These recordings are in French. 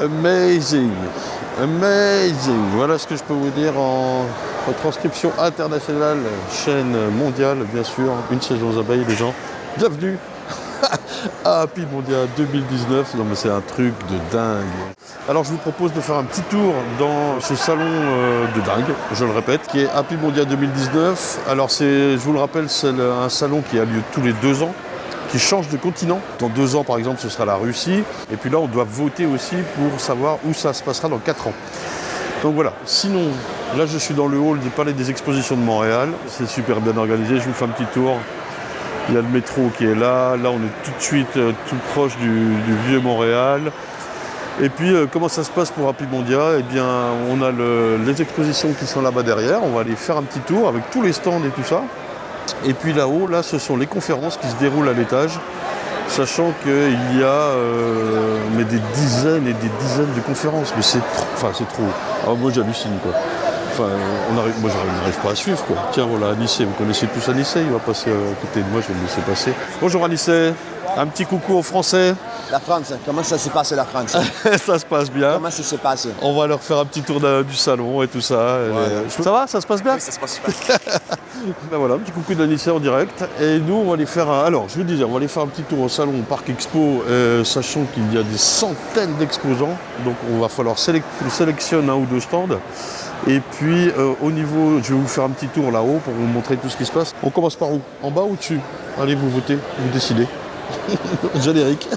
Amazing. Amazing. Voilà ce que je peux vous dire en transcription internationale, chaîne mondiale, bien sûr. Une saison aux abeilles, les gens. Bienvenue à Happy Mondia 2019. Non mais c'est un truc de dingue. Alors je vous propose de faire un petit tour dans ce salon de dingue, je le répète, qui est Happy Mondia 2019. Alors je vous le rappelle, c'est un salon qui a lieu tous les 2 ans, qui change de continent. Dans 2 ans, par exemple, ce sera la Russie. Et puis là, on doit voter aussi pour savoir où ça se passera dans 4 ans. Donc voilà. Sinon, là, je suis dans le hall du Palais des Expositions de Montréal. C'est super bien organisé. Je vous fais un petit tour. Il y a le métro qui est là. Là, on est tout de suite tout proche du vieux Montréal. Et puis, comment ça se passe pour Happy Mondia? Eh bien, on a les expositions qui sont là-bas derrière. On va aller faire un petit tour avec tous les stands et tout ça. Et puis là-haut, là, ce sont les conférences qui se déroulent à l'étage, sachant qu'il y a mais des dizaines et des dizaines de conférences. Mais c'est trop. Enfin, c'est trop. Alors, moi, j'hallucine, quoi. Enfin, moi, j'arrive pas à suivre, quoi. Tiens, voilà, Anissé, vous connaissez tous Anissé, il va passer à côté de moi, je vais le laisser passer. Bonjour Anissé, un petit coucou aux Français. La France, comment ça s'est passé la France? Ça se passe bien. Comment ça s'est passé? On va leur faire un petit tour du salon et tout ça. Ouais. Ça va, ça se passe bien? Oui, ça se passe super. Ben voilà, un petit coucou d'Anissé en direct. Et nous, on va aller faire alors, je vous disais, on va aller faire un petit tour au salon Parc Expo, sachant qu'il y a des centaines d'exposants. Donc, on va falloir sélectionner 1 ou 2 stands. Et puis, au niveau, je vais vous faire un petit tour là-haut pour vous montrer tout ce qui se passe. On commence par où? En bas ou dessus? Allez, vous votez, vous décidez. Générique.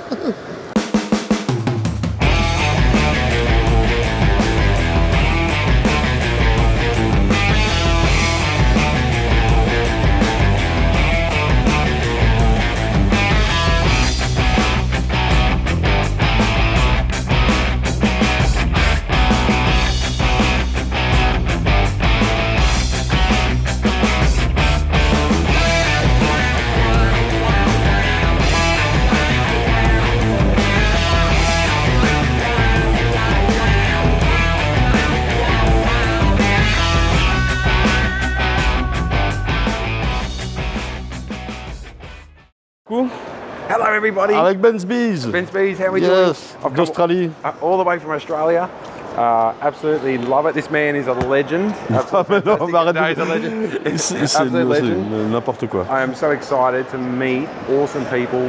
Hello everybody. Avec Ben's Bees. Ben's Bees, how are we doing? Yes, I've come d'Australie. all the way from Australia. Absolutely love it. This man is a legend. Ah, mais non, mais arrête No, he's a legend. c'est n'importe quoi. I am so excited to meet awesome people,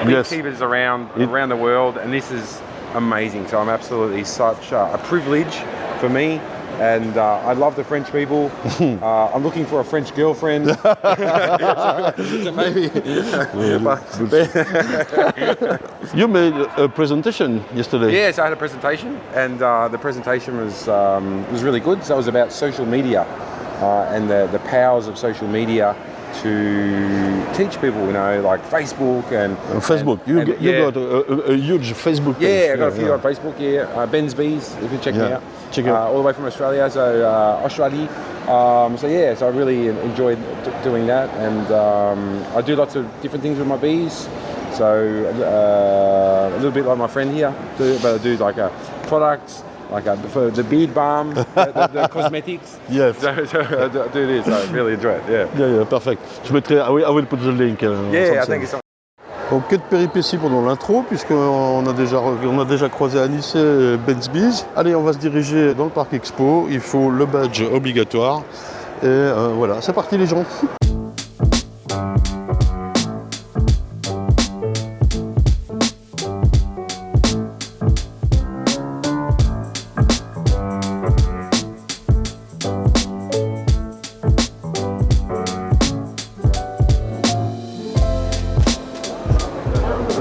Yes. beekeepers around the world, and this is amazing. So I'm absolutely such a privilege for me. And I love the French people. I'm looking for a French girlfriend. So maybe. You made a presentation yesterday. Yes, I had a presentation, and the presentation was really good. So it was about social media and the powers of social media to teach people, like Facebook and Facebook. You got a huge Facebook page. Yeah, I got a few on Facebook. Yeah, Ben's Bees. If you check me out, check it out. all the way from Australia. So Australia. So I really enjoyed doing that, and I do lots of different things with my bees. So a little bit like my friend here, but I do like products. Like for the beard balm, the cosmetics. Yes. So I do this. I really enjoy it. Yeah. Yeah, perfect. Je mettrai. I will put the link. Yeah, I think it's. Donc, que de péripéties pendant l'intro, puisqu'on a déjà croisé Anissé et Ben's Bees. Allez, on va se diriger dans le Parc Expo. Il faut le badge obligatoire. Et voilà, c'est parti les gens.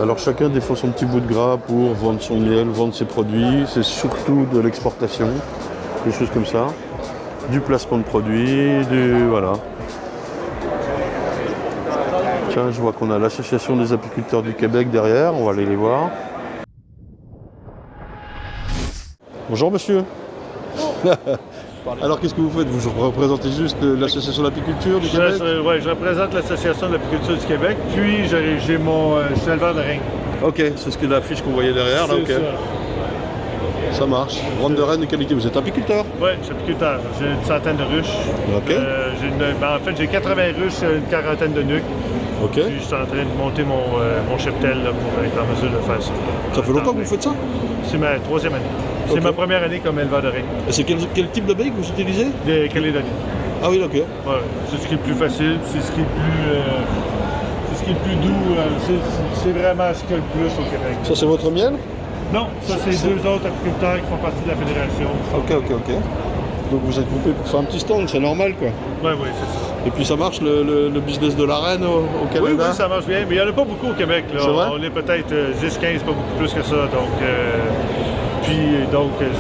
Alors chacun défend son petit bout de gras pour vendre son miel, vendre ses produits. C'est surtout de l'exportation, des choses comme ça. Du placement de produits, voilà. Tiens, je vois qu'on a l'Association des apiculteurs du Québec derrière, on va aller les voir. Bonjour monsieur. Alors qu'est-ce que vous faites? Vous représentez juste l'Association de l'apiculture du Québec? Oui, je représente l'Association de l'apiculture du Québec, puis je suis éleveur de reines. Ok, c'est ce que l'affiche qu'on voyait derrière là, ok. Ça marche. Vente de rennes de qualité. Vous êtes apiculteur? Oui, je suis apiculteur. J'ai une centaine de ruches. Ok. En fait, j'ai 80 ruches et une quarantaine de nuques. Ok. Puis je suis en train de monter mon cheptel là, pour être en mesure de faire ça. Ça fait longtemps que vous faites ça? C'est ma 3e année. C'est Ok. ma première année comme éleveur de reines. Et c'est quel type d'abeille que vous utilisez? Des Calédoniens. Ah oui, ok. Ouais, c'est ce qui est le plus facile, c'est ce qui est le plus doux, c'est vraiment ce qu'il y a le plus au Québec. Ça, c'est votre miel? Non, ça c'est 2 autres apiculteurs qui font partie de la fédération. Ok. Donc vous êtes groupés pour faire un petit stand, c'est normal quoi. Oui, c'est ça. Et puis ça marche le business de la reine au Canada? Oui, ça marche bien, mais il n'y en a pas beaucoup au Québec. Là. C'est vrai? On est peut-être 10-15, pas beaucoup plus que ça. Donc,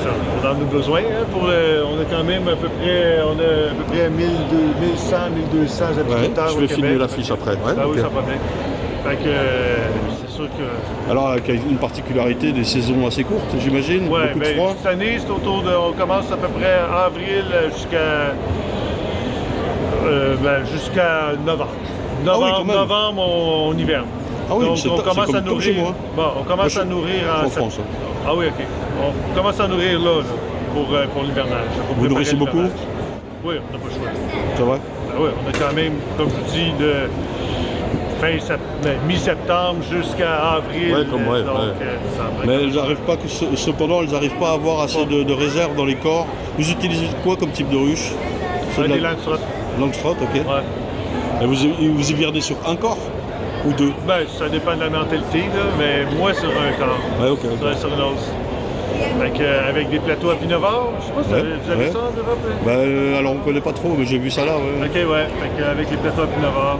ça, on en a besoin. Hein, on a quand même à peu près 1100, 1200 apiculteurs je au vais Québec. filmer l'affiche après. Ouais, Ben ok. oui, ça va bien. Fait que c'est sûr que... Alors avec une particularité des saisons assez courtes, j'imagine, Ouais, beaucoup de froid. cette année, c'est autour de... On commence à peu près avril jusqu'à novembre. quand même. Novembre, on hiverne. Ah oui, Donc, c'est on commence comme- à comme nourrir. chez moi. Bon, on commence à nourrir en France. Hein. Ah oui, ok. On commence à nourrir là pour l'hivernage. pour Vous préparer nourrissez beaucoup? l'hivernage. Oui, on n'a pas le choix. C'est vrai? Ben oui, on a quand même, comme je dis, de mi-septembre jusqu'à avril. Ouais, comme ouais. ça Mais elles n'arrivent pas, cependant, elles n'arrivent pas à avoir assez de réserve dans les corps. Vous utilisez quoi comme type de ruche? C'est de des la Langstroth. Langstroth, ok. Ouais. Et vous hivernez sur un corps? Ou deux? Ben, ça dépend de la mentalité, là, mais moi sur un corps. Ouais, ok. Sur une hausse. Avec des plateaux à pinovores, je sais pas si vous avez ça en Europe. Hein? Ben, alors on connaît pas trop, mais j'ai vu ça là. Ouais. Ok, ouais. Avec les plateaux à pinovores.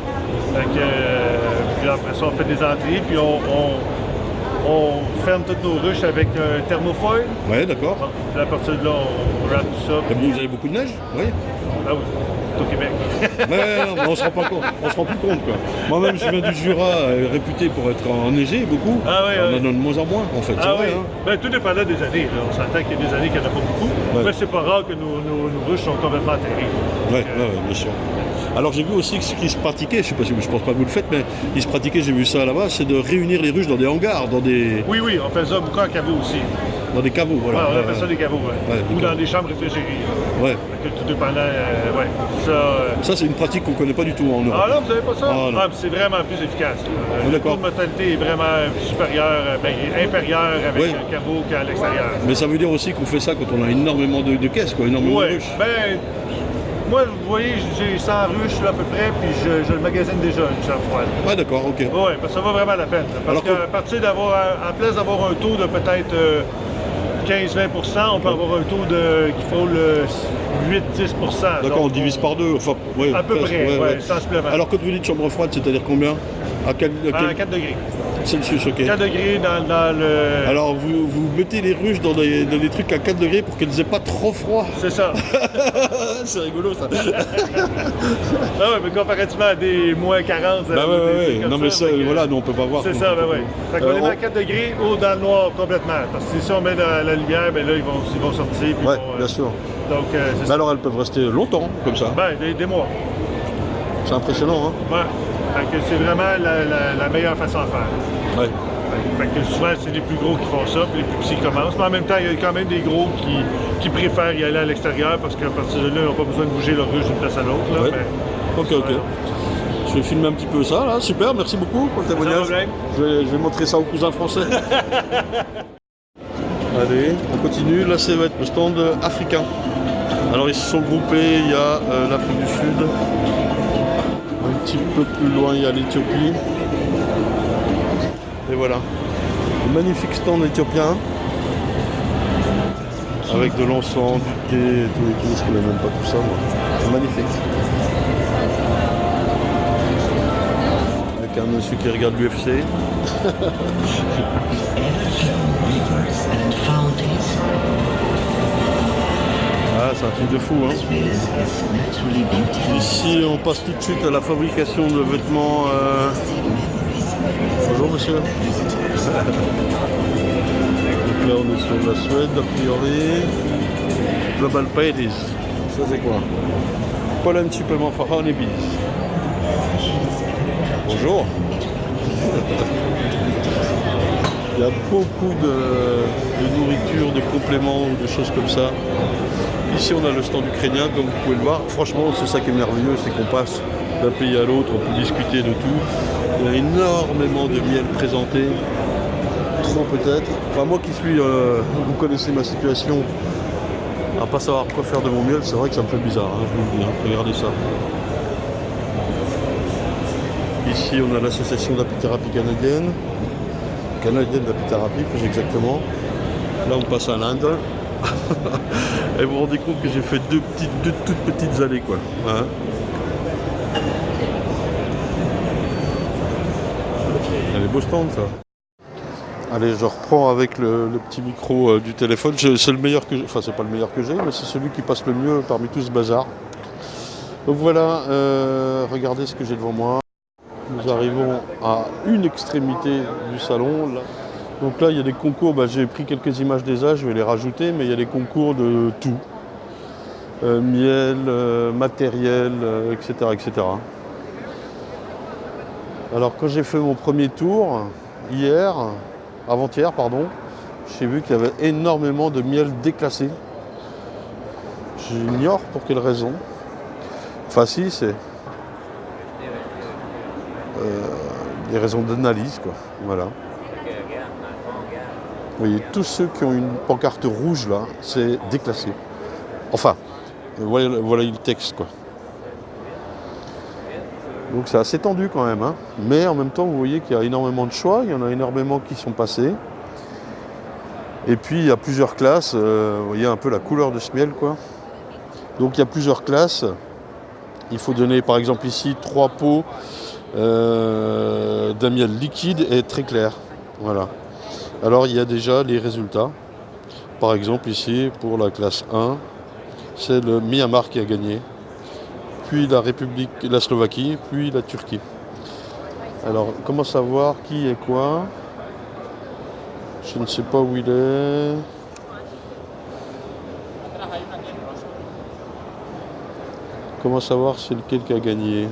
Puis après ça, on fait des entrées, puis on ferme toutes nos ruches avec un thermofoil. Ouais, d'accord. Bon, puis à partir de là, on wrap tout ça. Et vous avez beaucoup de neige? Oui. Ah oui, c'est au Québec. Non, mais on se rend pas compte, on se rend plus compte quoi. Moi-même je viens du Jura, réputé pour être enneigé beaucoup. Ah oui, on en a de moins en moins en fait. Ah oui, vrai, hein. ben, tout dépendant des années. Là. On s'entend qu'il y a des années qu'il n'y en a pas beaucoup. Ouais. Mais c'est pas rare que nos ruches sont complètement enterrées. Ouais, bien sûr. Alors j'ai vu aussi que ce qui se pratiquait, je pense pas que vous le faites, mais il se pratiquait, j'ai vu ça là-bas, c'est de réunir les ruches dans des hangars, dans des Oui, on fait ça beaucoup en caveau aussi. caveaux, voilà. Ouais, on appelle ça des caveaux, ouais. Ou dans des chambres réfrigérées. Ouais. Fait que tout dépendant, ouais. Ça c'est une pratique qu'on connaît pas du tout en Europe. Ah là, vous n'avez pas ça? Ah, non. Ah, mais c'est vraiment plus efficace. Ah, Le d'accord. taux de mortalité est vraiment supérieur, inférieur avec Oui. un caveau qu'à l'extérieur. Mais ça veut dire aussi qu'on fait ça quand on a énormément de caisses, quoi, énormément de Ouais, ruches. ben, moi, vous voyez, j'ai 100 ruches là, à peu près, puis je le magasine déjà une chambre froide. Ah d'accord, ok. Oui, parce que ça vaut vraiment la peine. Parce Alors qu'à partir en place d'avoir un taux de peut-être 15-20 %, on peut avoir un taux qui frôle le 8-10 %. D'accord, on divise par deux, enfin, ouais, À peu presque, près, ouais, sensiblement. Alors quand vous dites chambre froide, c'est-à-dire combien? À 4 4 degrés. Celsius, ok. 4 degrés dans le... Alors vous mettez les ruches dans des trucs à 4 degrés pour qu'elles aient pas trop froid. C'est ça. C'est rigolo ça. Ah ouais, mais comparativement à des moins 40... Bah ouais. Non mais ça, voilà, nous on peut pas voir. C'est ça, ben ouais. Fait qu'on les met à 4 degrés ou dans le noir complètement. Parce que si on met dans la lumière, ben là, ils vont sortir. Puis Ouais, ils vont, bien sûr. Donc, c'est Mais ça. alors elles peuvent rester longtemps, comme ça. Ben, des mois. C'est impressionnant, hein. Ouais. Fait que c'est vraiment la meilleure façon de faire. Ouais. Fait que souvent, c'est les plus gros qui font ça, puis les plus petits qui commencent. Mais en même temps, il y a quand même des gros qui préfèrent y aller à l'extérieur parce qu'à partir de là, ils n'ont pas besoin de bouger leur ruche d'une place à l'autre. là. Ouais. Mais- Ok. Je vais filmer un petit peu ça, là. Super, merci beaucoup pour le témoignage. problème. Je vais montrer ça aux cousins français. Allez, on continue. Là, ça va être le stand africain. Alors, ils se sont groupés. Il y a l'Afrique du Sud. Un petit peu plus loin, il y a l'Éthiopie. Et voilà. Un magnifique stand éthiopien. Avec de l'encens, du thé et tout. Je connais même pas tout ça, moi. C'est magnifique. Avec un monsieur qui regarde l'UFC. Ah, c'est un truc de fou, hein. Ici, on passe tout de suite à la fabrication de vêtements. Bonjour, monsieur. Donc là, on est sur la Suède, a priori. Global Pages. Ça, c'est quoi? Pollen Supplement for Honeybees. Bonjour. Il y a beaucoup de nourriture, de compléments ou de choses comme ça. Ici, on a le stand ukrainien, comme vous pouvez le voir. Franchement, c'est ça qui est merveilleux, c'est qu'on passe d'un pays à l'autre, on peut discuter de tout. Il y a énormément de miel présenté, trop peut-être. Enfin moi qui suis, vous connaissez ma situation, à pas savoir quoi faire de mon miel, c'est vrai que ça me fait bizarre, hein, je vous le dis, hein. Regardez ça. Ici on a l'association d'apithérapie canadienne d'apithérapie plus exactement. Là on passe à l'Inde. Et vous vous rendez compte que j'ai fait deux toutes petites allées quoi. Hein, elle est beau stand ça. Allez, je reprends avec le petit micro du téléphone. C'est le meilleur que j'ai, enfin c'est pas le meilleur que j'ai, mais c'est celui qui passe le mieux parmi tout ce bazar. Donc voilà, regardez ce que j'ai devant moi. Nous arrivons à une extrémité du salon. Là. Donc là, il y a des concours, j'ai pris quelques images des âges, je vais les rajouter, mais il y a des concours de tout. Miel, matériel, etc., etc. Alors quand j'ai fait mon premier tour, avant-hier, j'ai vu qu'il y avait énormément de miel déclassé. J'ignore pour quelle raison. Enfin si, c'est des raisons d'analyse, quoi. Voilà. Vous voyez, tous ceux qui ont une pancarte rouge là, c'est déclassé. Enfin, voilà le texte, quoi. Donc c'est assez tendu quand même, hein. Mais en même temps, vous voyez qu'il y a énormément de choix, il y en a énormément qui sont passés. Et puis il y a plusieurs classes, vous voyez un peu la couleur de ce miel, quoi. Donc il y a plusieurs classes. Il faut donner par exemple ici 3 pots d'un miel liquide et très clair. Voilà. Alors il y a déjà les résultats. Par exemple ici pour la classe 1, c'est le Myanmar qui a gagné. Puis la Slovaquie, puis la Turquie. Alors comment savoir qui est quoi? Je ne sais pas où il est. Comment savoir c'est lequel qui a gagné?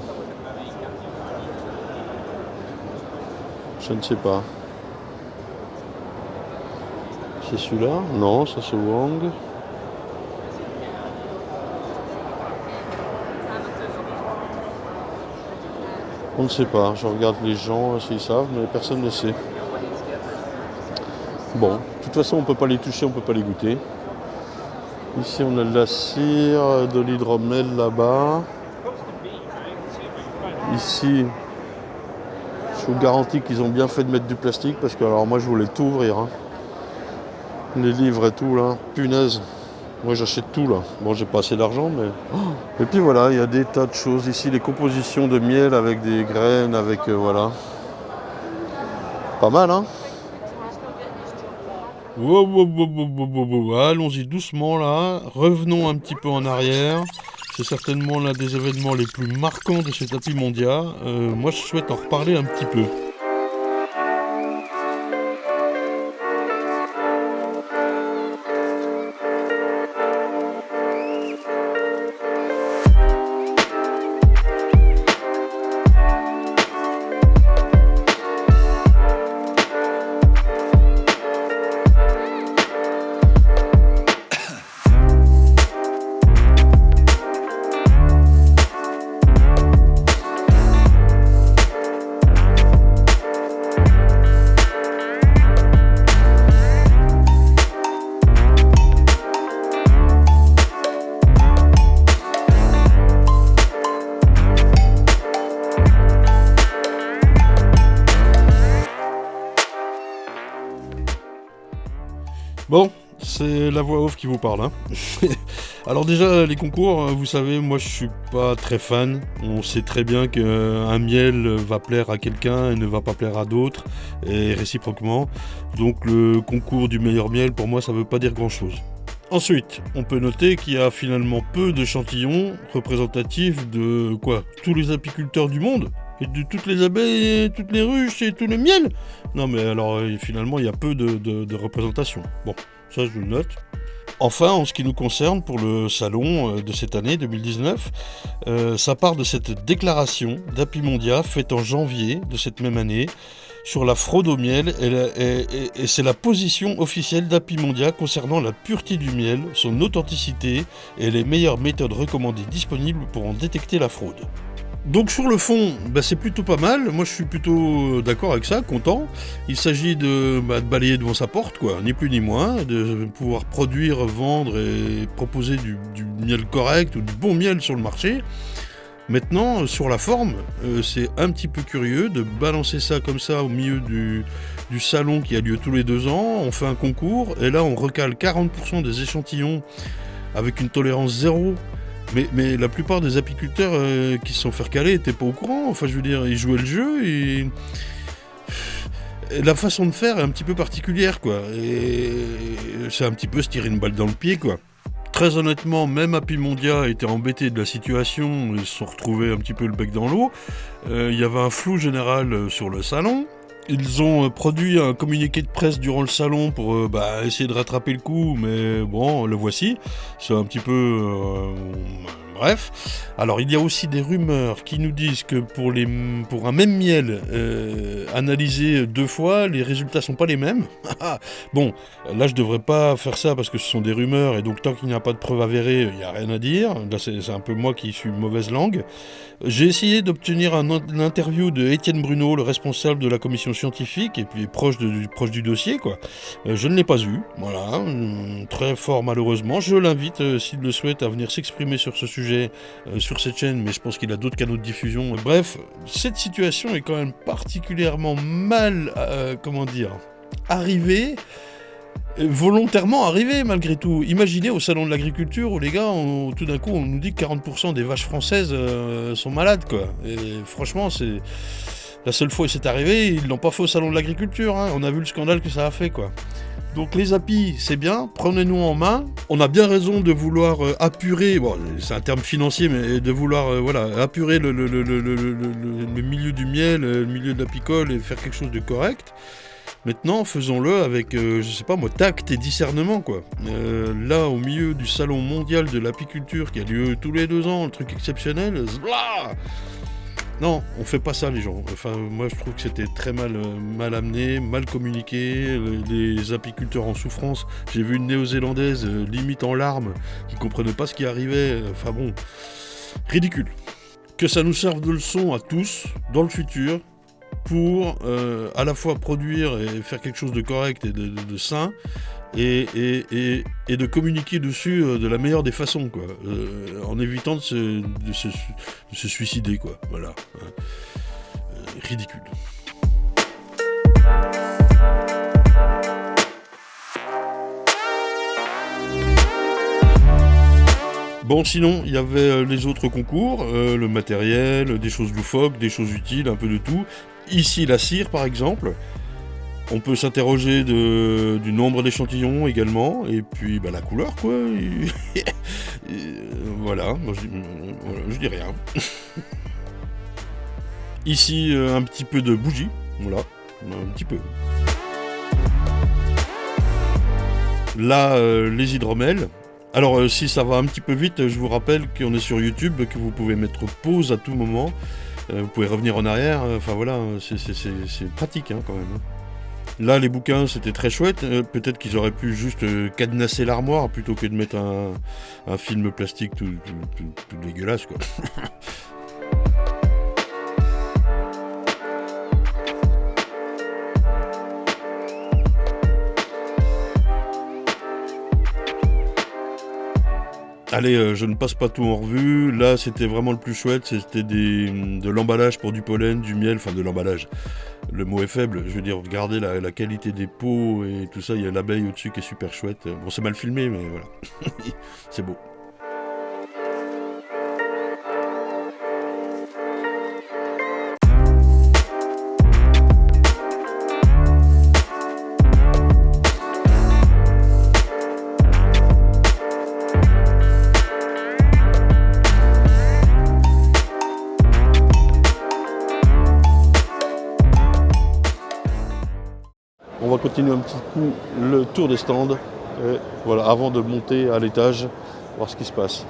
Je ne sais pas. C'est celui-là? Non, ça c'est Wang. On ne sait pas. Je regarde les gens s'ils savent, mais personne ne sait. Bon, de toute façon on ne peut pas les toucher, on ne peut pas les goûter. Ici on a de la cire, de l'hydromel là-bas. Ici, je vous garantis qu'ils ont bien fait de mettre du plastique parce que alors moi je voulais tout ouvrir. Hein. Les livres et tout là, punaise. Moi j'achète tout là. Bon j'ai pas assez d'argent mais... Et puis voilà, il y a des tas de choses. Ici les compositions de miel avec des graines, avec voilà. Pas mal hein. Wow. Allons-y doucement là, revenons un petit peu en arrière. C'est certainement l'un des événements les plus marquants de ce tapis mondial. Moi je souhaite en reparler un petit peu. Bon, c'est la voix off qui vous parle. Hein. Alors déjà, les concours, vous savez, moi je suis pas très fan. On sait très bien qu'un miel va plaire à quelqu'un et ne va pas plaire à d'autres, et réciproquement. Donc le concours du meilleur miel, pour moi, ça veut pas dire grand-chose. Ensuite, on peut noter qu'il y a finalement peu d'échantillons représentatifs de quoi? Tous les apiculteurs du monde? Et de toutes les abeilles, et toutes les ruches et tout le miel? Non mais alors finalement il y a peu de représentation. Bon, ça je le note. Enfin, en ce qui nous concerne pour le salon de cette année 2019, ça part de cette déclaration d'Apimondia faite en janvier de cette même année sur la fraude au miel et c'est la position officielle d'Apimondia concernant la pureté du miel, son authenticité et les meilleures méthodes recommandées disponibles pour en détecter la fraude. Donc sur le fond, c'est plutôt pas mal. Moi je suis plutôt d'accord avec ça, content. Il s'agit de balayer devant sa porte, quoi, ni plus ni moins, de pouvoir produire, vendre et proposer du miel correct ou du bon miel sur le marché. Maintenant, sur la forme, c'est un petit peu curieux de balancer ça comme ça au milieu du salon qui a lieu tous les 2 ans. On fait un concours et là on recale 40% des échantillons avec une tolérance zéro. Mais la plupart des apiculteurs qui se sont fait recaler n'étaient pas au courant. Enfin, je veux dire, ils jouaient le jeu et la façon de faire est un petit peu particulière, quoi. Et c'est un petit peu se tirer une balle dans le pied, quoi. Très honnêtement, même Apimondia était embêté de la situation, ils se sont retrouvés un petit peu le bec dans l'eau. Il y avait un flou général sur le salon. Ils ont produit un communiqué de presse durant le salon pour essayer de rattraper le coup, mais bon, le voici. C'est un petit peu... bref. Alors, il y a aussi des rumeurs qui nous disent que pour un même miel analysé 2 fois, les résultats sont pas les mêmes. Bon, là, je devrais pas faire ça parce que ce sont des rumeurs, et donc tant qu'il n'y a pas de preuve avérée, il n'y a rien à dire. Là, c'est un peu moi qui suis mauvaise langue. J'ai essayé d'obtenir une interview de Étienne Bruno, le responsable de la commission scientifique, et puis proche du dossier, quoi. Je ne l'ai pas eu, voilà, très fort malheureusement. Je l'invite, s'il le souhaite, à venir s'exprimer sur ce sujet sur cette chaîne, mais je pense qu'il a d'autres canaux de diffusion. Bref, cette situation est quand même particulièrement mal, arrivée. Volontairement arrivé malgré tout. Imaginez au salon de l'agriculture où les gars, tout d'un coup, on nous dit que 40% des vaches françaises sont malades, quoi. Et franchement, c'est la seule fois où c'est arrivé, ils l'ont pas fait au salon de l'agriculture, hein. On a vu le scandale que ça a fait, quoi. Donc les apis, c'est bien, prenez-nous en main. On a bien raison de vouloir apurer, bon, c'est un terme financier, mais de vouloir apurer le milieu du miel, le milieu de l'apicole et faire quelque chose de correct. Maintenant, faisons-le avec, tact et discernement, quoi. Là, au milieu du salon mondial de l'apiculture qui a lieu tous les 2 ans, le truc exceptionnel, zbla ! Non, on fait pas ça, les gens. Enfin, moi, je trouve que c'était très mal amené, mal communiqué. Les apiculteurs en souffrance. J'ai vu une néo-zélandaise limite en larmes, qui comprenait pas ce qui arrivait. Enfin bon, ridicule. Que ça nous serve de leçon à tous, dans le futur, pour à la fois produire et faire quelque chose de correct et de sain, et de communiquer dessus de la meilleure des façons, quoi, en évitant de se suicider, quoi, voilà. Ridicule. Bon, sinon, il y avait les autres concours, le matériel, des choses loufoques, des choses utiles, un peu de tout. Ici, la cire, par exemple. On peut s'interroger du nombre d'échantillons également, et puis la couleur, quoi. Voilà, moi je dis rien. Ici, un petit peu de bougie, voilà, un petit peu. Là, les hydromels. Alors, si ça va un petit peu vite, je vous rappelle qu'on est sur YouTube, que vous pouvez mettre pause à tout moment. Vous pouvez revenir en arrière, enfin voilà, c'est pratique, hein, quand même. Là, les bouquins, c'était très chouette. Peut-être qu'ils auraient pu juste cadenasser l'armoire plutôt que de mettre un film plastique tout dégueulasse, quoi. Allez, je ne passe pas tout en revue. Là, c'était vraiment le plus chouette. C'était de l'emballage pour du pollen, du miel, enfin de l'emballage. Le mot est faible. Je veux dire, regardez la qualité des pots et tout ça. Il y a l'abeille au-dessus qui est super chouette. Bon, c'est mal filmé, mais voilà. C'est beau. On va continuer un petit coup le tour des stands, et voilà, avant de monter à l'étage, voir ce qui se passe.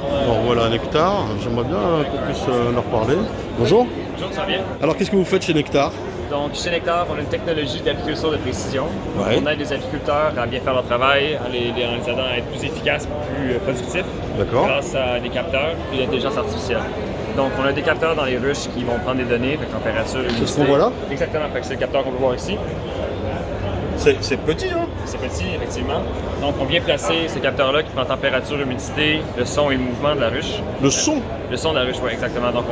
Alors voilà Nectar, j'aimerais bien qu'on puisse leur parler. Bonjour. Bonjour, ça va bien? Alors qu'est-ce que vous faites chez Nectar? Donc chez Nectar, on a une technologie d'apiculture de précision. Ouais. On aide les apiculteurs à bien faire leur travail en les aidant à être plus efficaces, plus productifs. D'accord. Grâce à des capteurs et l'intelligence artificielle. Donc, on a des capteurs dans les ruches qui vont prendre des données, fait température, humidité. C'est ce qu'on voit là? Exactement, fait que c'est le capteur qu'on peut voir ici. C'est petit, hein? C'est petit, effectivement. Donc, on vient placer ces capteurs-là qui prennent température, humidité, le son et le mouvement de la ruche. Le son? Le son de la ruche, oui, exactement. Donc,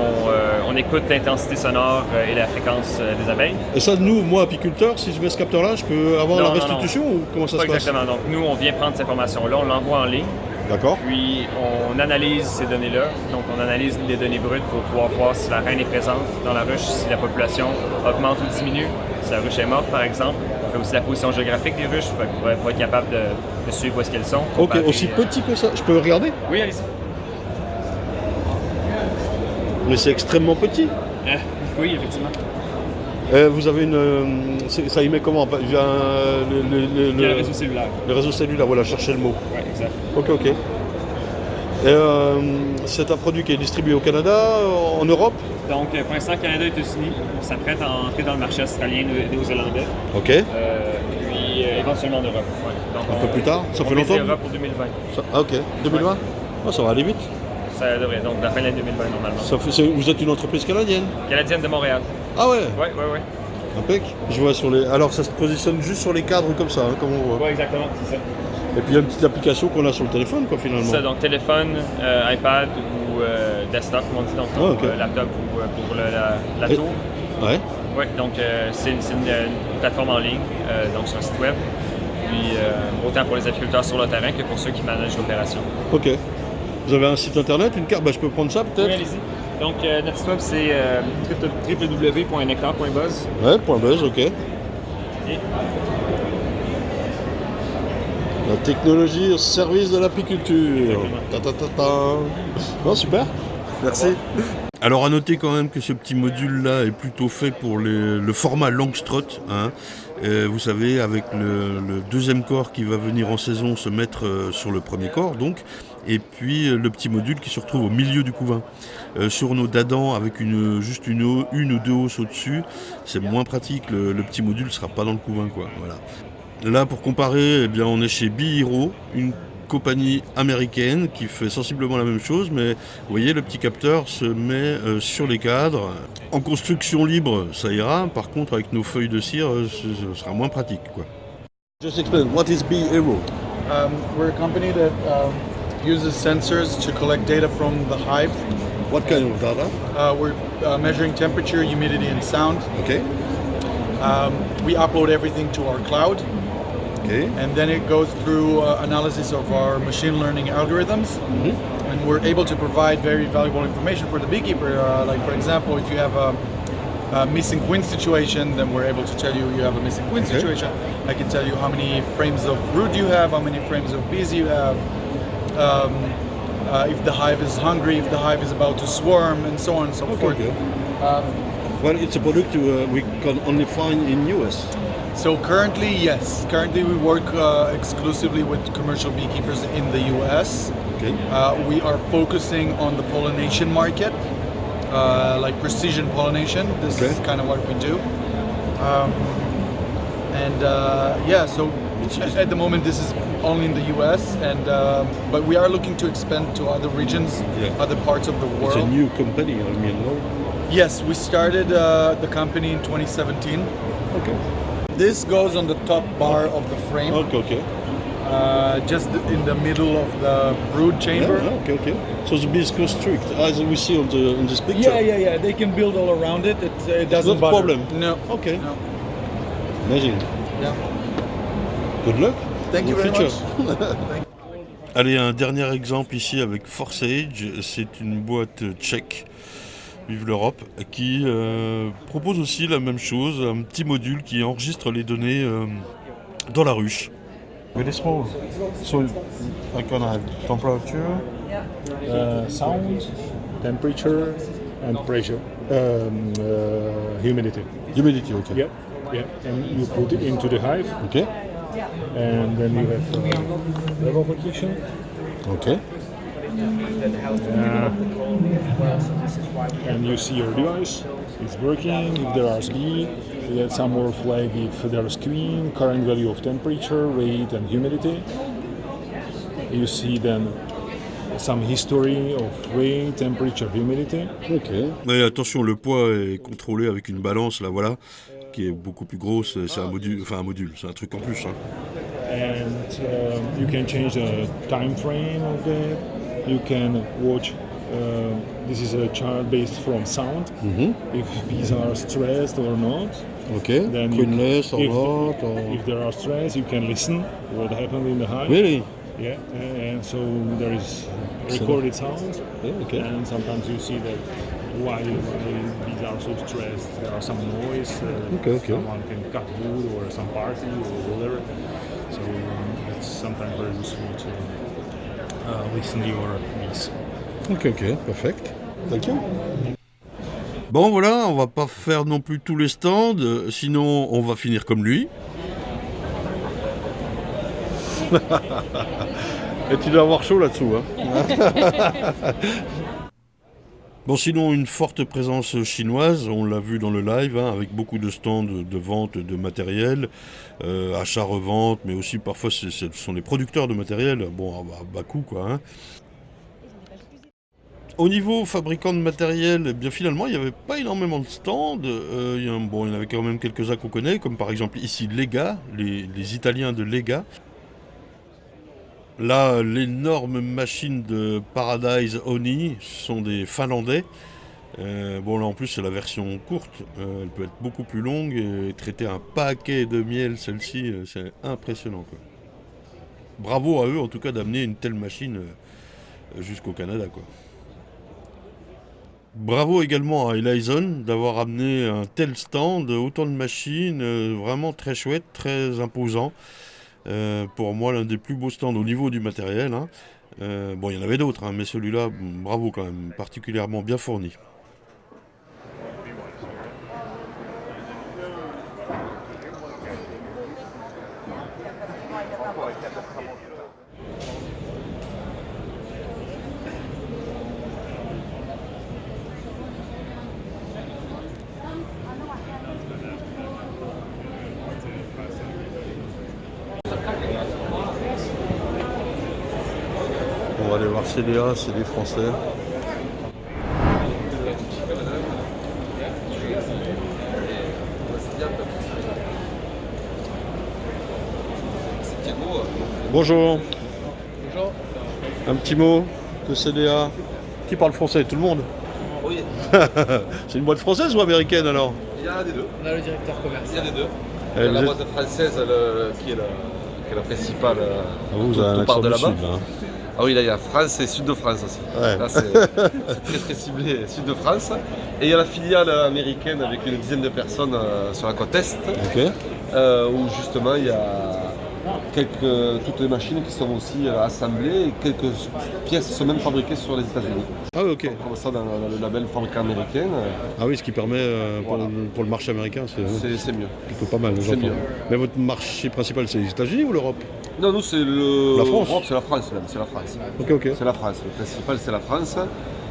on écoute l'intensité sonore et la fréquence des abeilles. Et ça, nous, moi, apiculteur, si je mets ce capteur-là, je peux avoir Non, la non, restitution ou comment ça Pas se passe? exactement. Donc, nous, on vient prendre cette information-là, on l'envoie en ligne. D'accord. Puis on analyse ces données-là. Donc on analyse les données brutes pour pouvoir voir si la reine est présente dans la ruche, si la population augmente ou diminue, si la ruche est morte par exemple. On fait aussi la position géographique des ruches pour être capable de suivre où est-ce qu'elles sont. Ok, comparer, aussi petit que ça. Je peux regarder? Oui, allez-y. Mais c'est extrêmement petit. Oui, effectivement. Vous avez une... ça y met comment? Via Il y a le réseau cellulaire. le réseau cellulaire, voilà, chercher le mot. Oui, exact. Ok. Et c'est un produit qui est distribué au Canada, en Europe? Donc pour l'instant, Canada et États-Unis, on s'apprête à entrer dans le marché australien et néo-zélandais. Ok. Puis éventuellement en Europe. Ouais. Donc, Un peu plus tard? Ça fait on vise longtemps? l'Europe pour 2020. Ok, 2020? Ouais. Oh, ça va aller vite. Ça devrait, donc la fin de l'année 2020 normalement. Vous êtes une entreprise canadienne? Canadienne de Montréal. Ah ouais? Oui. Impec. Je vois sur les... Alors ça se positionne juste sur les cadres comme ça, hein, comme on voit. Oui, exactement, c'est ça. Et puis il y a une petite application qu'on a sur le téléphone, quoi, finalement. C'est ça, donc téléphone, iPad ou desktop, comme on dit, donc ok. laptop ou pour la Et- tour. Ouais. Oui, donc c'est une plateforme en ligne, donc sur un site web. Puis autant pour les apiculteurs sur le terrain que pour ceux qui managent l'opération. Ok. Vous avez un site internet, une carte? Je peux prendre ça peut-être? Oui, allez-y. Donc notre site web c'est www.nectar.buzz. Ouais, .buzz, ok. Et La technologie au service de l'apiculture. Non, super. Merci. Alors à noter quand même que ce petit module là est plutôt fait pour le format Langstroth, hein. Vous savez, avec le deuxième corps qui va venir en saison se mettre sur le premier corps donc, et puis le petit module qui se retrouve au milieu du couvain. Sur nos dadans avec juste une ou deux hausses au-dessus, c'est moins pratique, le petit module ne sera pas dans le couvain, quoi. Voilà. Là, pour comparer, eh bien, on est chez Bee-Hero, une compagnie américaine qui fait sensiblement la même chose, mais vous voyez, le petit capteur se met sur les cadres. En construction libre, ça ira. Par contre, avec nos feuilles de cire, ce sera moins pratique, quoi. Just explain, what is Bee-Hero? We're a company that uses sensors to collect data from the hive. What kind of data? We're measuring temperature, humidity, and sound. Okay, We upload everything to our cloud, okay. and then it goes through analysis of our machine learning algorithms. And we're able to provide very valuable information for the beekeeper. Like, for example, if you have a missing queen situation, then we're able to tell you have a missing queen situation. I can tell you how many frames of brood you have, how many frames of bees you have, if the hive is hungry, if the hive is about to swarm, and so on and so forth. Okay. Well, it's a product we can only find in US. So currently, yes. Currently, we work exclusively with commercial beekeepers in the US. Okay. We are focusing on the pollination market, like precision pollination. This is kind of what we do. So at the moment, this is only in the US, but we are looking to expand to other regions, other parts of the world. It's a new company, I mean, no? Yes, we started the company in 2017. Okay. This goes on the top bar of the frame, Okay. just in the middle of the brood chamber. Yeah, okay. So the bees constrict, as we see on this picture. Yeah. They can build all around it. It doesn't not a bother. problem. No. Okay. No. Amazing. Yeah. Good luck. Thank you in the very future. much. Allez, un dernier exemple ici avec Forsage. C'est une boîte tchèque, vive l'Europe, qui propose aussi la même chose, un petit module qui enregistre les données dans la ruche. Very small. So I can have temperature. Sound, temperature, and pressure, humidity. Humidity, okay. Yeah. And you put it into the hive, Okay. and then you have level application. Okay. And you see your device. It's working. If there are SB, you get some more flag if there is queen, current value of temperature, rate, and humidity. You see then some history of weight, temperature, humidity. Ok. Mais attention, le poids est contrôlé avec une balance, là voilà, qui est beaucoup plus grosse. C'est un module, c'est un truc en plus. Hein. And you can change the time frame of that. You can watch. This is a chart based from sound. If bees are stressed or not. Ok. Then Queenless or if, not. Or... if there are stress, you can listen what happened in the hive. Really? Yeah, and so there is recorded sounds, Yeah, okay. and sometimes you see that why bees are so stressed. There are some noise. Okay. Someone can cut wood or some party or whatever. So it's sometimes very useful to listen to your bees. Ok, perfect. Thank you. Bon voilà, on va pas faire non plus tous les stands, sinon on va finir comme lui. Et tu dois avoir chaud là-dessous. Hein. Bon, sinon, une forte présence chinoise, on l'a vu dans le live, hein, avec beaucoup de stands de vente de matériel, achat-revente, mais aussi parfois ce sont des producteurs de matériel, bon, à bas coût, quoi. Hein. Au niveau fabricant de matériel, eh bien finalement, il n'y avait pas énormément de stands. Il y en avait quand même quelques-uns qu'on connaît, comme par exemple ici Lega, les Italiens de Lega. Là, l'énorme machine de Paradise Honey sont des Finlandais. Bon, là en plus, c'est la version courte. Elle peut être beaucoup plus longue et traiter un paquet de miel, celle-ci, c'est impressionnant, quoi. Bravo à eux, en tout cas, d'amener une telle machine jusqu'au Canada, quoi. Bravo également à Elyson d'avoir amené un tel stand, autant de machines, vraiment très chouette, très imposant. Pour moi, l'un des plus beaux stands au niveau du matériel. Hein. Bon, il y en avait d'autres, hein, mais celui-là, bravo quand même, particulièrement bien fourni. On va aller voir CDA, c'est des Français. Bonjour. Bonjour. Un petit mot de CDA. Qui parle français? Tout le monde? Oui, C'est une boîte française ou américaine alors? il y a des deux. On a le directeur commerce. Il y a des deux. Eh, Il y a vous la êtes- boîte française qui est la principale. Vous tout avez un part accent de du là-bas. sud, là, hein. Ah oui, là il y a France et Sud de France aussi. Ouais. Là c'est très très ciblé Sud de France. Et il y a la filiale américaine avec une dizaine de personnes sur la côte Est, Ok. où justement il y a toutes les machines qui sont aussi assemblées et quelques pièces sont même fabriquées sur les États-Unis. Ah oui, ok. Comme ça dans le label fabricant américain, Ah oui, ce qui permet Voilà. pour le marché américain, c'est c'est mieux. plutôt pas mal. C'est j'entends. mieux. Mais votre marché principal, c'est les États-Unis ou l'Europe? Non, nous c'est le. La France. L'Europe, c'est la France même, c'est la France. Ok. C'est la France. Le principal c'est la France.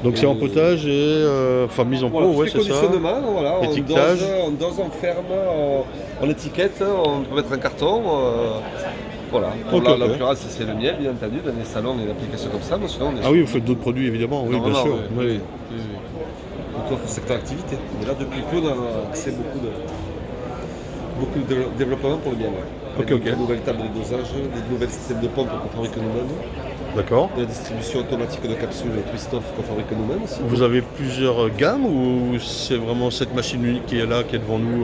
Donc c'est en potage et mise en pot, Voilà, ouais, tout est c'est ça. conditionnement, voilà, Étiquetage. on dose, on ferme, on étiquette, on peut mettre un carton. Voilà. Pour Ok, la ok. l'occurrence c'est le miel, bien entendu, dans les salons et l'application comme ça, mais sinon on est Ah oui, vous faites d'autres produits évidemment, oui, bien Normalement, sûr. oui. Oui. D'autres secteurs d'activité. Mais là depuis peu on a accès beaucoup de développement pour le miel. Ok, Des ok. nouvelles tables de dosage, des nouvelles systèmes de pompes qu'on fabrique nous-mêmes. D'accord. De la distribution automatique de capsules Twist-Off qu'on fabrique nous-mêmes aussi. Vous avez plusieurs gammes ou c'est vraiment cette machine unique qui est là, qui est devant nous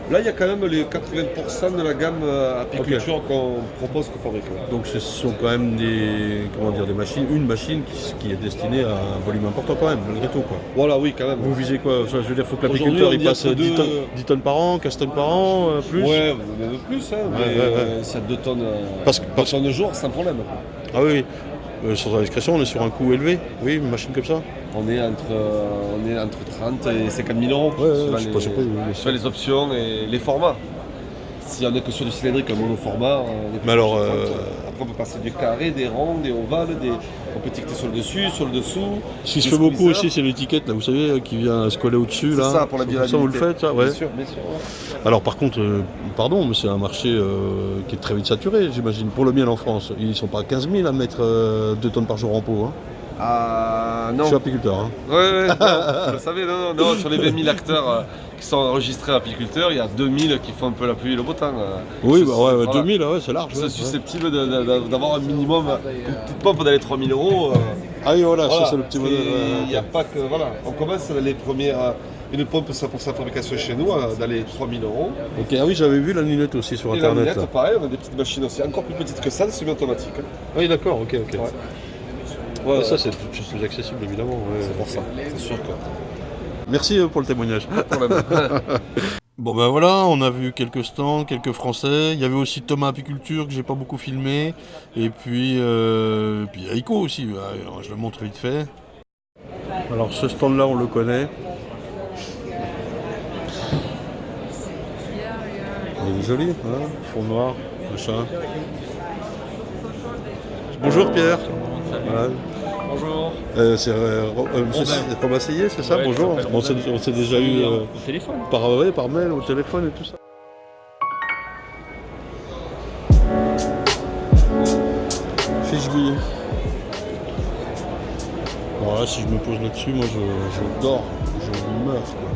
Là, il y a quand même les 80% de la gamme apiculture qu'on propose, qu'on fabrique. Là. Donc ce sont quand même des machines, une machine qui est destinée à un volume important quand même, malgré tout, quoi. Voilà, oui, quand même. Vous visez quoi? Je veux dire, il faut que Aujourd'hui, l'apiculteur on il dit passe entre 10 tonnes par an, 15 tonnes par an, plus. Ouais, vous en avez plus, hein, mais ouais. c'est 2 tonnes, Parce que- 2 tonnes de jour, sans problème. Ah oui, sans indiscrétion, on est sur un coût élevé. Oui, une machine comme ça. On est entre 30 et 50 000 euros. Ouais, suivant je sais pas, suivant les options et les formats. Si on est que sur du cylindrique, un monoformat, on est Mais alors, sur 30. Après, on peut passer des carrés, des ronds, des ovales, on peut étiqueter sur le dessus, sur le dessous. Ce qui se fait beaucoup aussi, c'est l'étiquette, là, vous savez, qui vient se coller au-dessus. C'est là. ça, pour la durabilité. Ça, vous le faites, ça, ouais. Bien sûr, bien sûr. Ouais. Alors, par contre, pardon, mais c'est un marché qui est très vite saturé, j'imagine. Pour le miel en France, ils ne sont pas 15 000 à mettre 2 tonnes par jour en pot. Hein. Non. Je suis apiculteur. Hein. Ouais, non, vous le savez, non, sur les 20 000 acteurs qui sont enregistrés apiculteurs, il y a 2000 qui font un peu la pluie et le beau temps. Oui, bah ouais, 2000, ouais, c'est large. C'est susceptible d'avoir un minimum, une petite pompe dans les 3 000 €. Ah oui, voilà, ça c'est le petit modèle. Il n'y a pas que. Voilà, on commence les premières. Une pompe pour sa fabrication chez nous dans les 3 000 €. Ok, ah oui, j'avais vu la lunette aussi sur Et internet. la lunette, pareil, on a des petites machines aussi, encore plus petites que ça, semi-automatiques. Ah oui, d'accord, ok. Ouais, ça, c'est plus accessible, évidemment. Ouais. C'est pour ça, c'est sûr que. Merci pour le témoignage. Pas de problème. Bon ben voilà, on a vu quelques stands, quelques Français. Il y avait aussi Thomas Apiculture que j'ai pas beaucoup filmé. Et puis Aiko aussi, je le montre vite fait. Alors ce stand là on le connaît. Il est joli, hein, fond noir, machin. Bonjour Pierre. Voilà. Bonjour. C'est Romain Seyé, c'est ça? Ouais, bonjour. On s'est déjà eu Au téléphone. par mail, au téléphone et tout ça. Fiche billet. Alors là, si je me pose là-dessus, moi je dors, je meurs quoi.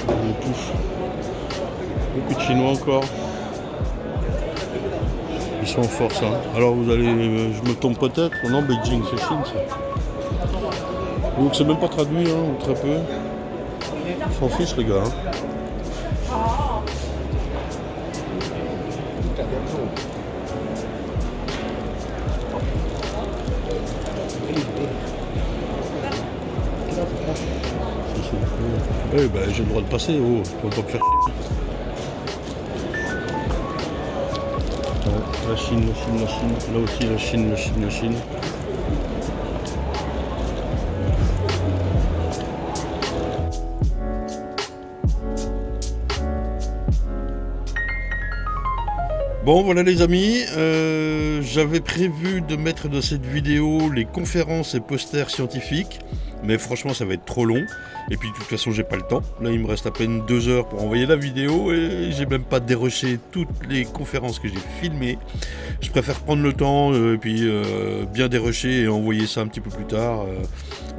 Je touche. Beaucoup de Chinois encore. Ils sont en force. Hein. Alors vous allez, je me trompe peut-être. Non, Beijing, c'est Chine ça. Donc c'est même pas traduit, hein, ou très peu. Ils s'en fichent les gars. Hein. Eh ben j'ai le droit de passer, oh, faut pas me faire chier. La Chine, là aussi la Chine. Bon voilà les amis, j'avais prévu de mettre dans cette vidéo les conférences et posters scientifiques, mais franchement ça va être trop long, et puis de toute façon j'ai pas le temps. Là il me reste à peine 2 heures pour envoyer la vidéo, et j'ai même pas dérushé toutes les conférences que j'ai filmées. Je préfère prendre le temps, et puis bien dérusher et envoyer ça un petit peu plus tard,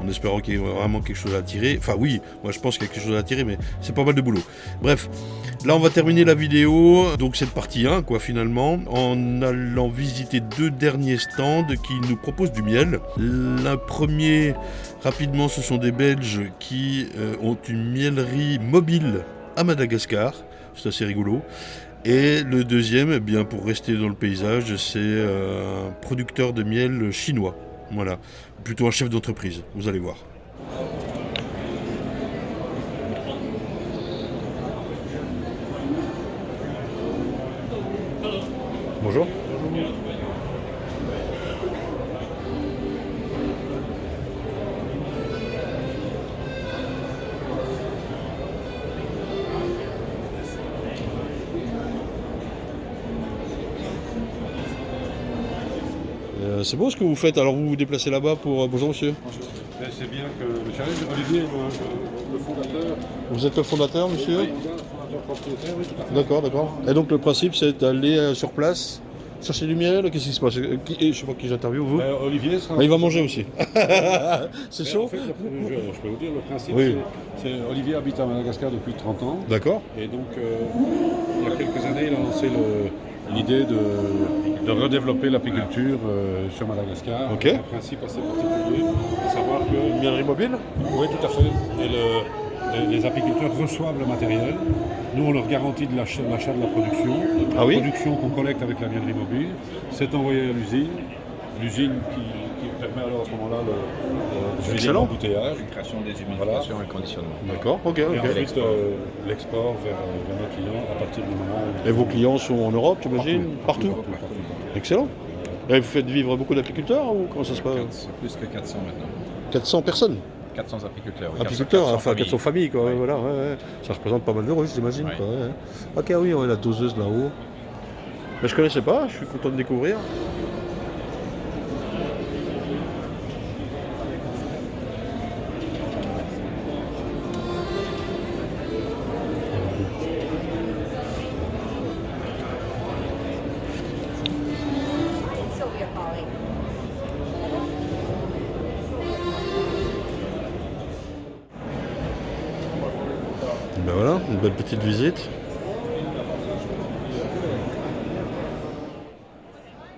en espérant qu'il y ait vraiment quelque chose à tirer. Enfin oui, moi je pense qu'il y a quelque chose à tirer, mais c'est pas mal de boulot. Bref, là on va terminer la vidéo, donc cette partie 1 quoi finalement, en allant visiter 2 derniers stands qui nous proposent du miel. Le premier, rapidement, ce sont des Belges qui ont une miellerie mobile à Madagascar, c'est assez rigolo. Et le deuxième, eh bien, pour rester dans le paysage, c'est un producteur de miel chinois. Voilà, plutôt un chef d'entreprise, vous allez voir. Bonjour. C'est beau ce que vous faites, alors vous vous déplacez là-bas pour... bonjour monsieur. Bonjour. C'est bien que le challenge, Olivier, le fondateur. Vous êtes le fondateur monsieur? Oui, le fondateur propriétaire, oui, tout à fait. D'accord, d'accord. Et donc le principe c'est d'aller sur place, chercher du miel, qu'est-ce qui se passe? Je sais pas qui j'interviewe, vous? Olivier sera... Il va manger aussi. C'est chaud? En fait, je peux vous dire, le principe, oui. c'est Olivier habite à Madagascar depuis 30 ans. D'accord. Et donc, il y a quelques années, il a lancé l'idée de redévelopper l'apiculture sur Madagascar. Ok. C'est un principe assez particulier, à savoir que... Une miellerie mobile? Oui, tout à fait. Et les apiculteurs reçoivent le matériel. Nous, on leur garantit de l'achat de la production. Ah oui? La production qu'on collecte avec la miellerie mobile, c'est envoyé à l'usine. L'usine qui permet alors à ce moment-là le embouteillage. La création des humidifications et le conditionnement. D'accord, ok. Et ensuite, l'export vers nos clients à partir du moment où... Et vos clients sont en Europe, j'imagine? Partout. Excellent. Et vous faites vivre beaucoup d'apiculteurs ou comment ça se passe? C'est plus que 400 maintenant. 400 personnes? 400 apiculteurs. Oui. Apiculteurs, 400 enfin 400 familles, quoi. Ouais. Voilà, ouais. Ça représente pas mal de ruches, j'imagine. Ouais. Quoi, ouais. Ok, oui, la doseuse là-haut. Mais je connaissais pas, je suis content de découvrir. Ben voilà, une belle petite visite.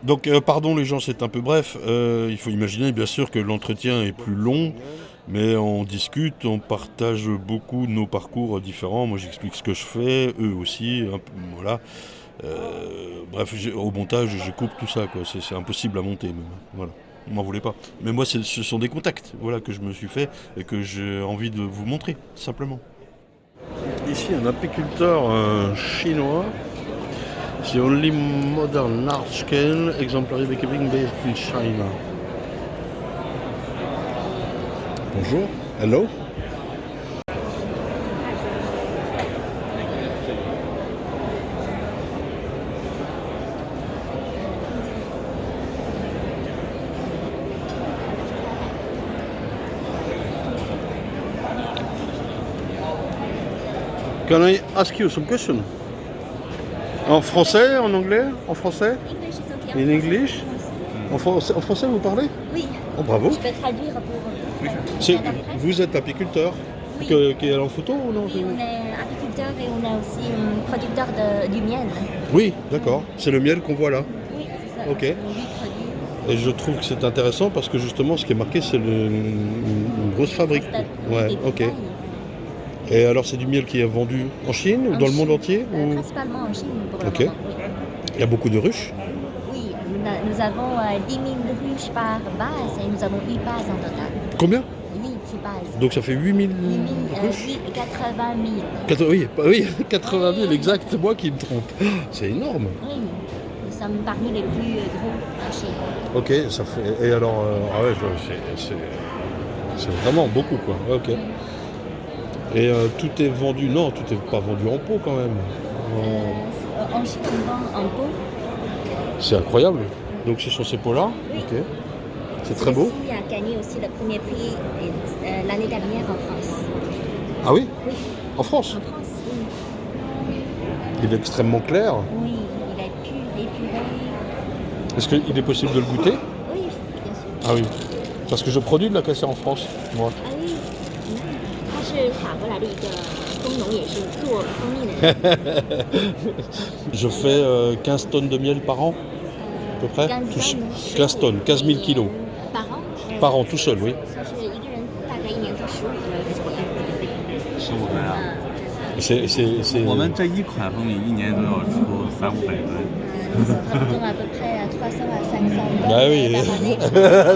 Donc pardon les gens, c'est un peu bref. Il faut imaginer bien sûr que l'entretien est plus long, mais on discute, on partage beaucoup nos parcours différents. Moi j'explique ce que je fais, eux aussi, voilà. Bref, au montage je coupe tout ça, quoi. C'est impossible à monter même. Voilà. On m'en voulait pas. Mais moi ce sont des contacts, voilà, que je me suis fait et que j'ai envie de vous montrer, simplement. Ici un apiculteur chinois. The only modern large-scale exemplary beekeeping based in China. Bonjour. Hello. Can I ask you some questions? En français, en anglais, en français? In English? En français, vous parlez? Oui. Oh, bravo. Je vais traduire pour... Vous êtes apiculteur? Oui. Qui est en photo ou non? Oui, on est apiculteur et on est aussi producteur du miel. Oui, d'accord. C'est le miel qu'on voit là? Oui, c'est ça. Ok. Et je trouve que c'est intéressant parce que justement, ce qui est marqué, c'est une grosse fabrique. Ouais, ok. Et alors, c'est du miel qui est vendu en Chine ou dans le monde entier ou... Principalement en Chine pour le Ok. moment. Oui. Il y a beaucoup de ruches? Oui, nous avons 10 000 ruches par base et nous avons 8 bases en total. Combien? 8 bases. Donc ça fait 8000 ruches? 80 000. Oui, 80 000, exact, c'est moi qui me trompe. C'est énorme. Oui, nous sommes parmi les plus gros en Chine. Ok, ça fait... Et alors, ah ouais, c'est vraiment beaucoup, quoi. Ok. Et tout est vendu... Non, tout n'est pas vendu en pot, quand même. En Chine, on vend en pot. C'est incroyable. Donc ce sont ces pots-là? Oui. Ok. C'est très beau. Celui-ci a gagné aussi le premier prix l'année dernière en France. Ah oui? Oui. En France? En France, oui. Il est extrêmement clair. Oui, il est pur, épuré. Est-ce qu'il est possible de le goûter? Oui, bien sûr. Ah oui. Parce que je produis de l'acacia en France, moi. Ah oui. 它是法国来的一个工农，也是做蜂蜜的。 Je fais 15 tonnes de miel par an, à peu près. 15 tonnes, 15 000 kilos. Par an? Par an, tout seul, oui. 就是一个人大概一年做15C'est... 我们这一款蜂蜜一年都要出300-500吨。 Nous fabriquons à peu près 300 à 500 tonnes Bah oui.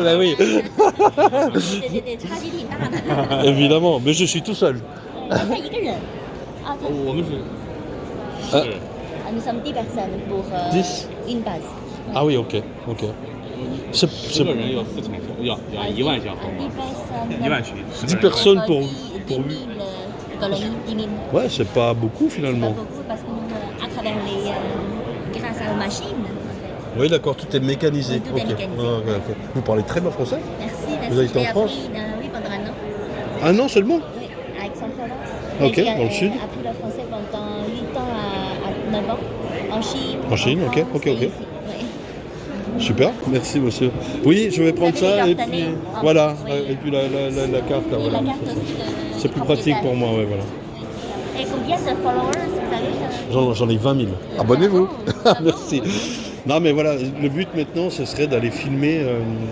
Bah oui. 对，差距挺大的。 Évidemment, mais je suis tout seul. 他一个人。啊，他。我们是。Nous sommes 10 personnes pour 10 une base. Ah oui, ok, ok. 10个人要4场，要1万箱蜂蜜，1万群。 10 personnes pour 10 000 colonies, 10 000. Ouais, c'est pas beaucoup finalement. Pas beaucoup parce qu'à travers grâce aux machines. Oui, d'accord, tout est mécanisé. Tout est mécanisé. Ok. Vous parlez très bien français? Merci. Vous avez été en France? Oui, pendant un an. Un an seulement? Oui, à Aix-en-Provence. Ok, dans le sud. J'ai appris le français pendant 8 ans à 9 ans. En Chine. En Chine, en ok, France, ok. et ici. Oui. Super, merci monsieur. Oui, je vais prendre ça et puis voilà, Oui. et puis la carte là, Et voilà. la carte aussi de- C'est plus pratique pour moi, ouais, voilà. Et combien de followers vous avez J'en ai 20 000. Abonnez-vous. Merci. Non mais voilà, le but maintenant ce serait d'aller filmer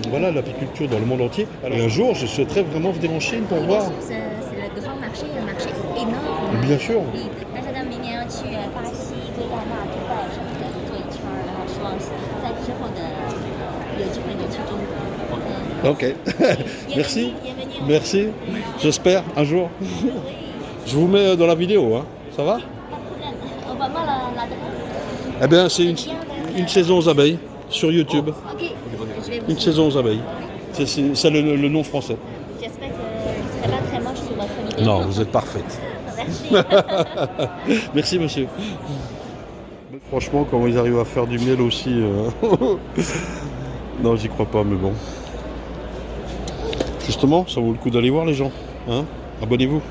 voilà, l'apiculture dans le monde entier. Et un jour je souhaiterais vraiment venir en Chine pour voir. C'est le grand marché, un marché énorme. Bien sûr. 但是呢，明年要去巴西、圭亚那、迪拜什么的做一圈，然后希望在之后的有机会能去中国。 Ok. Merci. Merci. J'espère un jour. Je vous mets dans la vidéo, hein. Ça va? Envoie-moi l'adresse. Eh bien c'est une saison aux abeilles sur YouTube. Ok, je vais vous Une saison aux abeilles. C'est le nom français. J'espère que je ne serai pas très moche sur votre vidéo. Non, vous êtes parfaite. Merci. Merci monsieur. Franchement, comment ils arrivent à faire du miel aussi. Non, j'y crois pas, mais bon. Justement, ça vaut le coup d'aller voir les gens. Hein, abonnez-vous.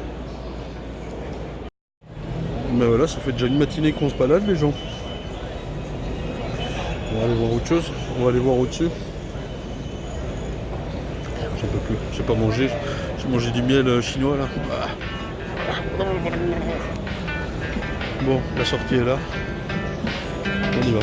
Mais voilà, ça fait déjà une matinée qu'on se balade, les gens. On va aller voir autre chose. On va aller voir au-dessus. J'en peux plus. J'ai pas mangé. J'ai mangé du miel chinois là. Bon, la sortie est là. On y va.